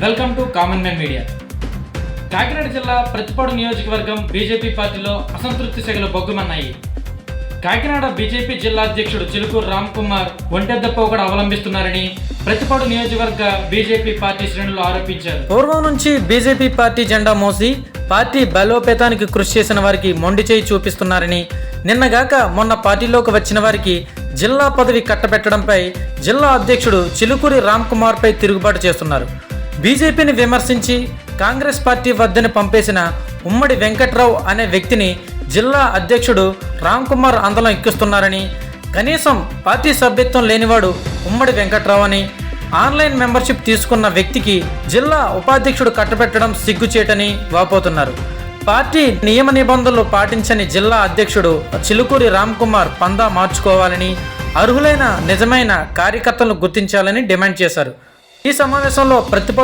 Welcome to common man media. Kakinada జిల్లా ప్రతిపాడు నియోజకవర్గం BJP పార్టీలో అసంతృప్తి సెగలు బొగ్గుమన్నాయి. కాకినాడ బీజేపీ జిల్లా అధ్యక్షుడు చిలుకూరు రామ్ కుమార్ ఒంటెద్ద పోకడ అవలంబిస్తున్నారని ప్రతిపాడు నియోజకవర్గ బీజేపీ పార్టీ శ్రేణులు ఆరోపించారు. పూర్వం నుంచి బీజేపీ పార్టీ జెండా మోసి పార్టీ బలోపేతానికి కృషి చేసిన వారికి మొండి చేయి చూపిస్తున్నారని, నిన్నగాక మొన్న పార్టీలోకి వచ్చిన వారికి జిల్లా పదవి కట్టబెట్టడంపై జిల్లా అధ్యక్షుడు చిలుకూరి రామ్ కుమార్పై తిరుగుబాటు చేస్తున్నారు. బీజేపీని విమర్శించి కాంగ్రెస్ పార్టీ వద్దని పంపేసిన ఉమ్మడి వెంకట్రావు అనే వ్యక్తిని జిల్లా అధ్యక్షుడు రామ్ కుమార్ అందలం ఎక్కిస్తున్నారని, కనీసం పార్టీ సభ్యత్వం లేనివాడు ఉమ్మడి వెంకట్రావు అని, ఆన్లైన్ మెంబర్షిప్ తీసుకున్న వ్యక్తికి జిల్లా ఉపాధ్యక్షుడు కట్టబెట్టడం సిగ్గుచేటని వాపోతున్నారు. పార్టీ నియమ నిబంధనలు పాటించని జిల్లా అధ్యక్షుడు చిలుకూరి రామ్ కుమార్ పందా మార్చుకోవాలని, అర్హులైన నిజమైన కార్యకర్తలను గుర్తించాలని డిమాండ్ చేశారు. ఈ సమావేశంలో